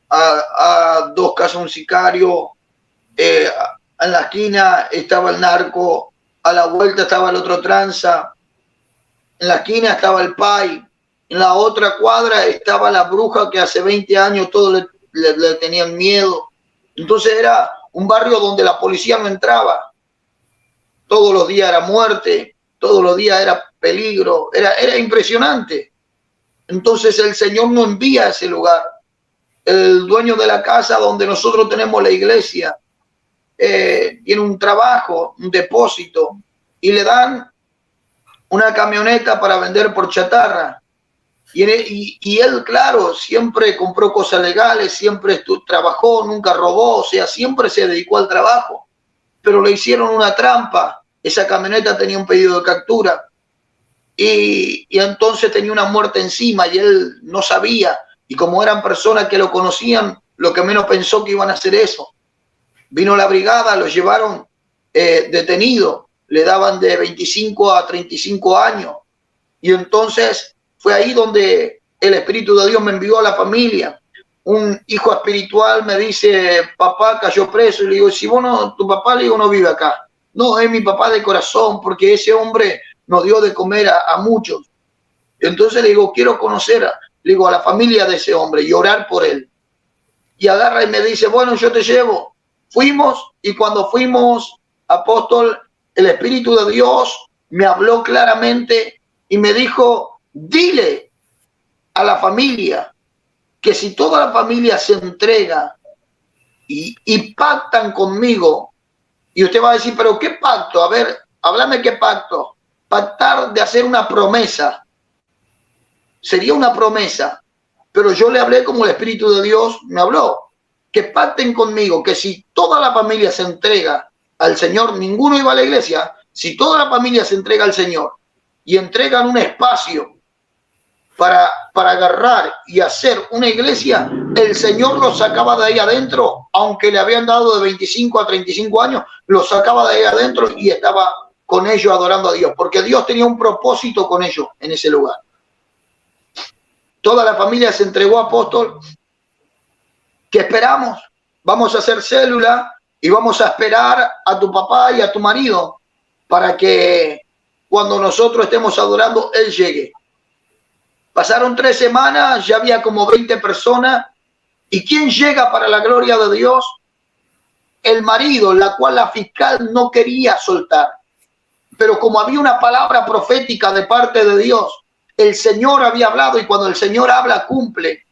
a 2 casas un sicario, en la esquina estaba el narco, a la vuelta estaba el otro tranza, en la esquina estaba el pay, en la otra cuadra estaba la bruja que hace 20 años todos le tenían miedo. Entonces era un barrio donde la policía no entraba. Todos los días era muerte, todos los días era peligro, era impresionante. Entonces el Señor nos envía a ese lugar. El dueño de la casa donde nosotros tenemos la iglesia tiene un trabajo, un depósito, y le dan una camioneta para vender por chatarra. Y él, claro, siempre compró cosas legales, siempre trabajó, nunca robó, o sea, siempre se dedicó al trabajo. Pero le hicieron una trampa. Esa camioneta tenía un pedido de captura y entonces tenía una muerte encima y él no sabía. Y como eran personas que lo conocían, lo que menos pensó que iban a hacer eso. Vino la brigada, lo llevaron detenido, le daban de 25 a 35 años. Y entonces fue ahí donde el Espíritu de Dios me envió a la familia. un hijo espiritual me dice, papá cayó preso, y le digo, si vos no, tu papá, le digo, no vive acá. No, es mi papá de corazón, porque ese hombre nos dio de comer a muchos. Entonces le digo, quiero conocer, le digo, a la familia de ese hombre y orar por él. Y agarra y me dice, bueno, yo te llevo. Fuimos, y cuando fuimos, apóstol, el Espíritu de Dios me habló claramente y me dijo, dile a la familia que si toda la familia se entrega y pactan conmigo, y usted va a decir, pero ¿qué pacto? A ver, háblame qué pacto. Pactar de hacer una promesa. Sería una promesa, pero yo le hablé como el Espíritu de Dios me habló. Que pacten conmigo, que si toda la familia se entrega al Señor, ninguno iba a la iglesia, si toda la familia se entrega al Señor y entregan un espacio para agarrar y hacer una iglesia, el Señor los sacaba de ahí adentro, aunque le habían dado de 25 a 35 años, los sacaba de ahí adentro y estaba con ellos adorando a Dios, porque Dios tenía un propósito con ellos en ese lugar. Toda la familia se entregó, apóstol. ¿Qué esperamos? Vamos a hacer célula y vamos a esperar a tu papá y a tu marido para que cuando nosotros estemos adorando, él llegue. Pasaron 3 semanas, ya había como 20 personas. ¿Y quién llega para la gloria de Dios? El marido, la cual la fiscal no quería soltar. Pero como había una palabra profética de parte de Dios, el Señor había hablado, y cuando el Señor habla, cumple.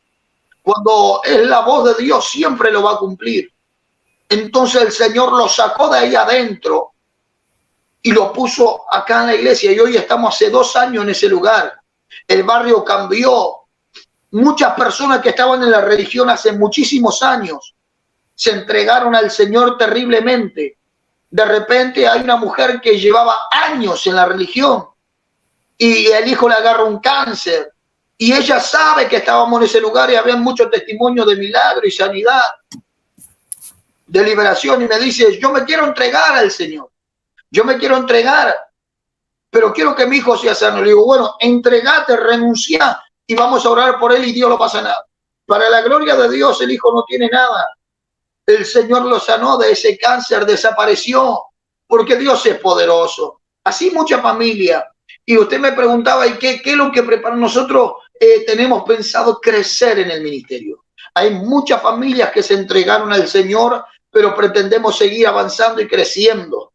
Cuando es la voz de Dios, siempre lo va a cumplir. Entonces el Señor lo sacó de ahí adentro y lo puso acá en la iglesia. Y hoy estamos hace 2 años en ese lugar. El barrio cambió. Muchas personas que estaban en la religión hace muchísimos años se entregaron al Señor terriblemente. De repente hay una mujer que llevaba años en la religión y el hijo le agarra un cáncer. Y ella sabe que estábamos en ese lugar y había muchos testimonios de milagro y sanidad, de liberación. Y me dice, yo me quiero entregar al Señor. Yo me quiero entregar, pero quiero que mi hijo sea sano. Le digo, bueno, entregate, renuncia y vamos a orar por él y Dios lo va a sanar. Para la gloria de Dios, el hijo no tiene nada. El Señor lo sanó de ese cáncer, desapareció, porque Dios es poderoso. Así mucha familia. Y usted me preguntaba, ¿y qué es lo que prepara? Nosotros tenemos pensado crecer en el ministerio. Hay muchas familias que se entregaron al Señor, pero pretendemos seguir avanzando y creciendo.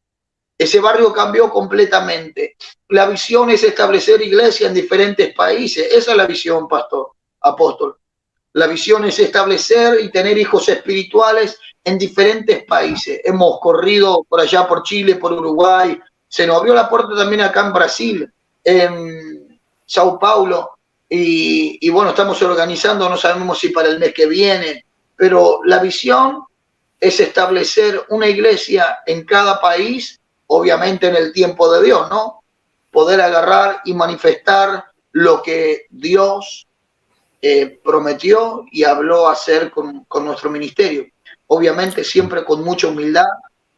Ese barrio cambió completamente. La visión es establecer iglesia en diferentes países. Esa es la visión, pastor, apóstol. La visión es establecer y tener hijos espirituales en diferentes países. Hemos corrido por allá, por Chile, por Uruguay. Se nos abrió la puerta también acá en Brasil, en Sao Paulo. Y bueno, estamos organizando, no sabemos si para el mes que viene, pero la visión es establecer una iglesia en cada país, obviamente en el tiempo de Dios, ¿no? Poder agarrar y manifestar lo que Dios prometió y habló hacer con nuestro ministerio. Obviamente siempre con mucha humildad,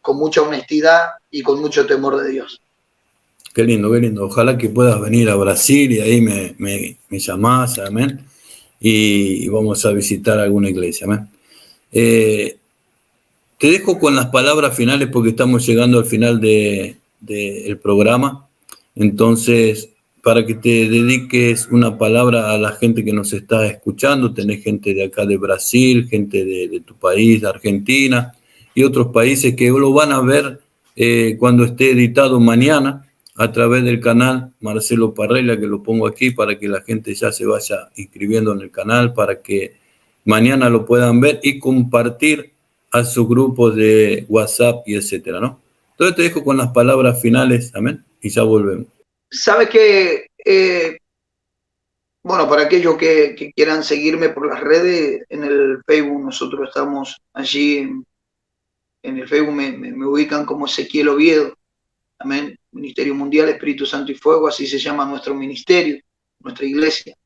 con mucha honestidad y con mucho temor de Dios. Qué lindo, qué lindo. Ojalá que puedas venir a Brasil y ahí me llamás, amén. Y vamos a visitar alguna iglesia, amén. Te dejo con las palabras finales porque estamos llegando al final del programa. Entonces, para que te dediques una palabra a la gente que nos está escuchando, tenés gente de acá de Brasil, gente de tu país, de Argentina y otros países que lo van a ver cuando esté editado mañana a través del canal Marcelo Parrella, que lo pongo aquí para que la gente ya se vaya inscribiendo en el canal, para que mañana lo puedan ver y compartir a sus grupos de WhatsApp y etcétera, ¿no? Entonces te dejo con las palabras finales, amén, y ya volvemos. Sabe que, bueno, para aquellos que quieran seguirme por las redes, en el Facebook, nosotros estamos allí, en el Facebook me ubican como Ezequiel Oviedo, amén, Ministerio Mundial, Espíritu Santo y Fuego, así se llama nuestro ministerio, nuestra iglesia,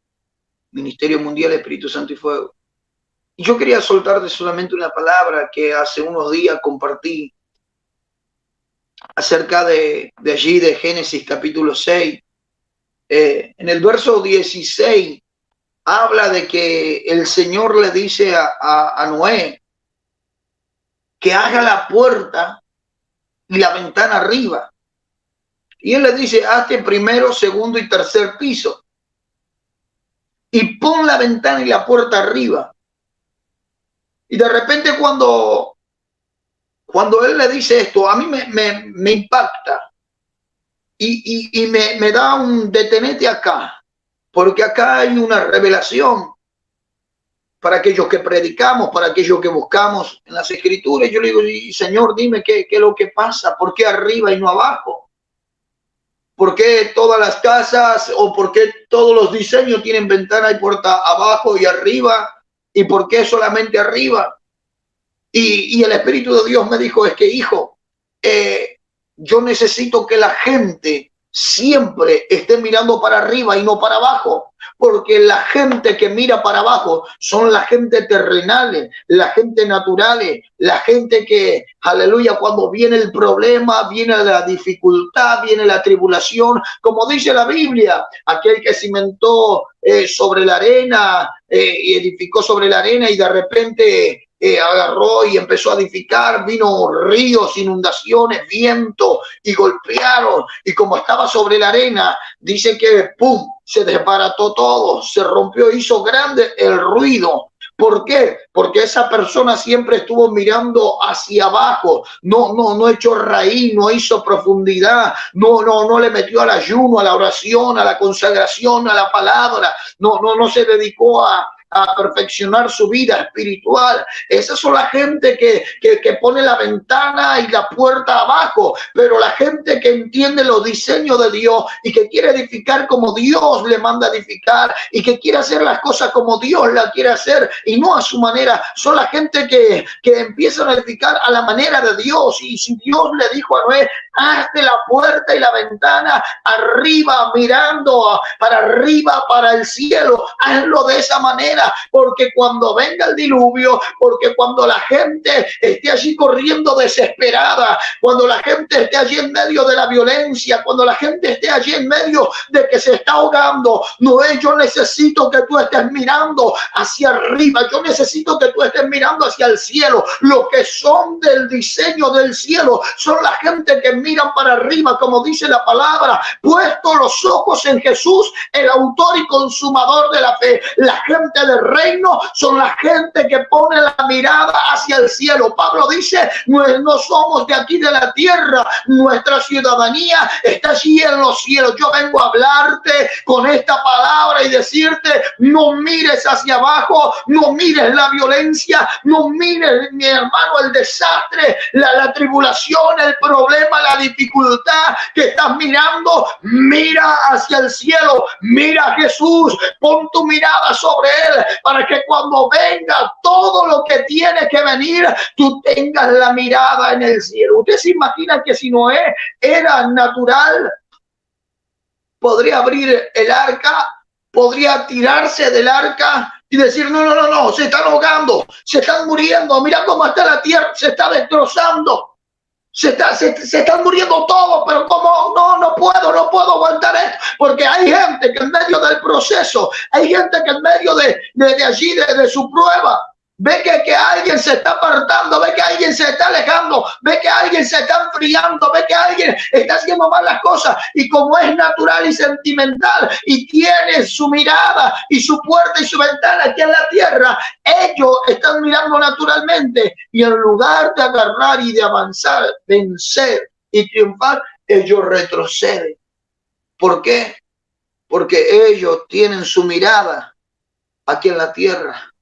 Ministerio Mundial, Espíritu Santo y Fuego. Y yo quería soltarte solamente una palabra que hace unos días compartí acerca de allí, de Génesis capítulo 6. En el verso 16 habla de que el Señor le dice a Noé que haga la puerta y la ventana arriba. Y él le dice, hazte primero, segundo y tercer piso. Y pon la ventana y la puerta arriba. Y de repente cuando él le dice esto, a mí me impacta. Y me da un detenete acá. Porque acá hay una revelación para aquellos que predicamos, para aquellos que buscamos en las escrituras. Yo le digo, Señor, dime qué es lo que pasa, ¿por qué arriba y no abajo? ¿Por qué todas las casas o por qué todos los diseños tienen ventana y puerta abajo y arriba? ¿Y por qué solamente arriba? Y el Espíritu de Dios me dijo, es que hijo, yo necesito que la gente siempre esté mirando para arriba y no para abajo, porque la gente que mira para abajo son la gente terrenales, la gente naturales, la gente que, aleluya, cuando viene el problema, viene la dificultad, viene la tribulación, como dice la Biblia, aquel que cimentó sobre la arena y edificó sobre la arena y de repente agarró y empezó a edificar, vino ríos, inundaciones, viento y golpearon, y como estaba sobre la arena, dice que pum, se desbarató todo, se rompió, hizo grande el ruido. ¿Por qué? Porque esa persona siempre estuvo mirando hacia abajo, no echó raíz, no hizo profundidad, no le metió al ayuno, a la oración, a la consagración, a la palabra, no se dedicó a perfeccionar su vida espiritual. Esas son la gente que pone la ventana y la puerta abajo, pero la gente que entiende los diseños de Dios y que quiere edificar como Dios le manda a edificar y que quiere hacer las cosas como Dios la quiere hacer y no a su manera, son la gente que empiezan a edificar a la manera de Dios. Y si Dios le dijo a Noé, hazte la puerta y la ventana arriba, mirando para arriba, para el cielo, hazlo de esa manera, porque cuando venga el diluvio, porque cuando la gente esté allí corriendo desesperada, cuando la gente esté allí en medio de la violencia, cuando la gente esté allí en medio de que se está ahogando, Noé, yo necesito que tú estés mirando hacia arriba, yo necesito que tú estés mirando hacia el cielo. Los que son del diseño del cielo son la gente que miran para arriba, como dice la palabra, puesto los ojos en Jesús, el autor y consumador de la fe. La gente del reino son la gente que pone la mirada hacia el cielo. Pablo dice, no somos de aquí de la tierra, nuestra ciudadanía está allí en los cielos. Yo vengo a hablarte con esta palabra y decirte, no mires hacia abajo, no mires la violencia, no mires, mi hermano, el desastre, la tribulación, el problema, la dificultad que estás mirando. Mira hacia el cielo, mira a Jesús, pon tu mirada sobre él, para que cuando venga todo lo que tiene que venir, tú tengas la mirada en el cielo. ¿Usted se imagina que si Noé era natural, podría abrir el arca, podría tirarse del arca y decir, no, se están ahogando, se están muriendo, mira cómo está la tierra, se está destrozando, se están muriendo todos, pero como no puedo aguantar esto, porque hay gente que en medio del proceso, hay gente que en medio de allí, de su prueba, ve que alguien se está apartando, ve que alguien se está alejando, ve que alguien se está enfriando, ve que alguien está haciendo mal las cosas, y como es natural y sentimental y tiene su mirada y su puerta y su ventana aquí en la tierra, ellos están mirando naturalmente, y en lugar de agarrar y de avanzar, vencer y triunfar, ellos retroceden. ¿Por qué? Porque ellos tienen su mirada aquí en la tierra.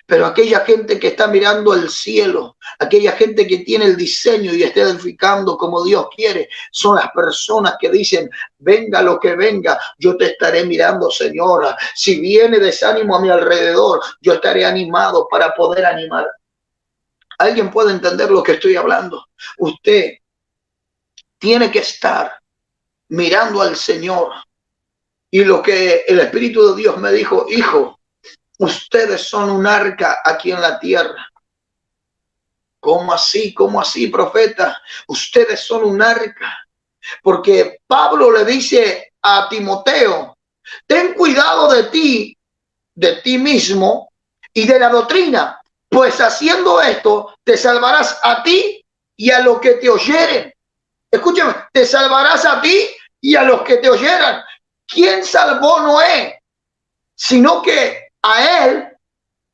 Pero aquella gente que está mirando al cielo, aquella gente que tiene el diseño y está edificando como Dios quiere, son las personas que dicen, venga lo que venga, yo te estaré mirando, Señora. Si viene desánimo a mi alrededor, yo estaré animado para poder animar. ¿Alguien puede entender lo que estoy hablando? Usted tiene que estar mirando al Señor. Y lo que el Espíritu de Dios me dijo, hijo, ustedes son un arca aquí en la tierra. ¿Cómo así? ¿Cómo así, profeta? Ustedes son un arca. Porque Pablo le dice a Timoteo, ten cuidado de ti de ti mismo y de la doctrina, pues haciendo esto te salvarás a ti y a los que te oyeren. Escúchame, te salvarás a ti y a los que te oyeran. ¿Quién salvó Noé? Sino que a él,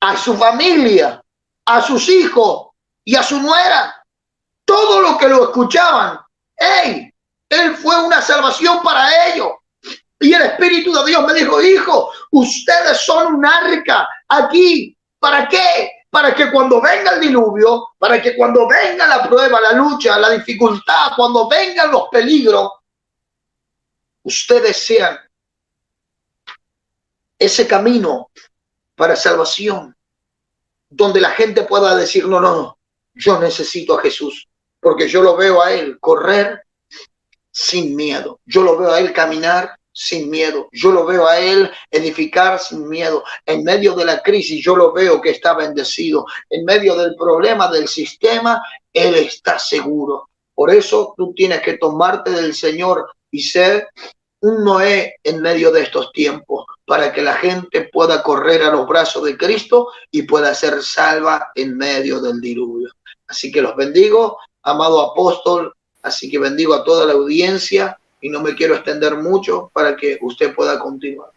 a su familia, a sus hijos y a su nuera, todos los que lo escuchaban. Él fue una salvación para ellos. Y el Espíritu de Dios me dijo, hijo, ustedes son un arca aquí. ¿Para qué? Para que cuando venga el diluvio, para que cuando venga la prueba, la lucha, la dificultad, cuando vengan los peligros, ustedes sean ese camino para salvación, donde la gente pueda decir, no, no, no, yo necesito a Jesús, porque yo lo veo a él correr sin miedo, yo lo veo a él caminar sin miedo, yo lo veo a él edificar sin miedo. En medio de la crisis yo lo veo que está bendecido. En medio del problema del sistema, él está seguro. Por eso tú tienes que tomarte del Señor y ser un Noé en medio de estos tiempos, para que la gente pueda correr a los brazos de Cristo y pueda ser salva en medio del diluvio. Así que los bendigo, amado apóstol. Así que bendigo a toda la audiencia y no me quiero extender mucho para que usted pueda continuar.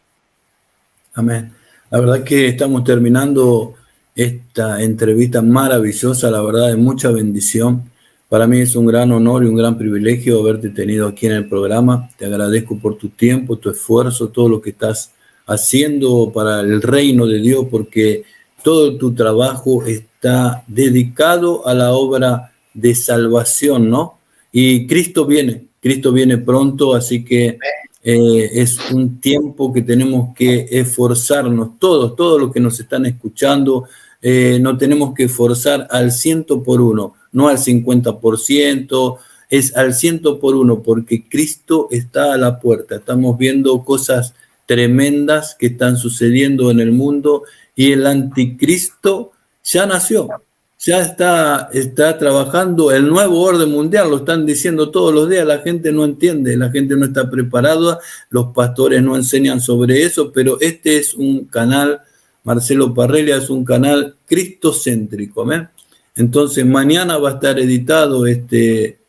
Amén. La verdad que estamos terminando esta entrevista maravillosa, la verdad, de mucha bendición. Para mí es un gran honor y un gran privilegio haberte tenido aquí en el programa. Te agradezco por tu tiempo, tu esfuerzo, todo lo que estás haciendo para el reino de Dios, porque todo tu trabajo está dedicado a la obra de salvación, ¿no? Y Cristo viene pronto, así que es un tiempo que tenemos que esforzarnos, todos los que nos están escuchando, nos tenemos que esforzar al 100%, no al 50%, es al 100%, porque Cristo está a la puerta. Estamos viendo cosas tremendas que están sucediendo en el mundo y el anticristo ya nació. Ya está trabajando el nuevo orden mundial, lo están diciendo todos los días, la gente no entiende, la gente no está preparada, los pastores no enseñan sobre eso, pero este es un canal, Marcelo Parrelia es un canal cristocéntrico, ¿eh? Entonces mañana va a estar editado este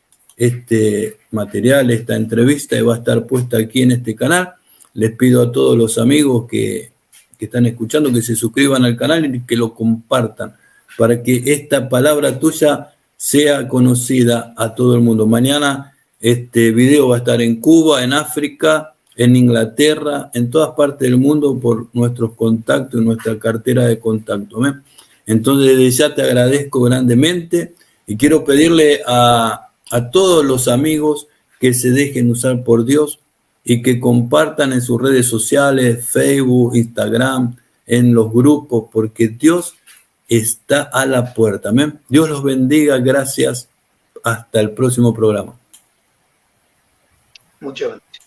material, esta entrevista, y va a estar puesta aquí en este canal. Les pido a todos los amigos que están escuchando que se suscriban al canal y que lo compartan, para que esta palabra tuya sea conocida a todo el mundo. Mañana este video va a estar en Cuba, en África, en Inglaterra, en todas partes del mundo por nuestros contactos y nuestra cartera de contacto. ¿Eh? Entonces, desde ya te agradezco grandemente y quiero pedirle a todos los amigos que se dejen usar por Dios y que compartan en sus redes sociales, Facebook, Instagram, en los grupos, porque Dios está a la puerta. Amén. Dios los bendiga. Gracias. Hasta el próximo programa. Muchas gracias.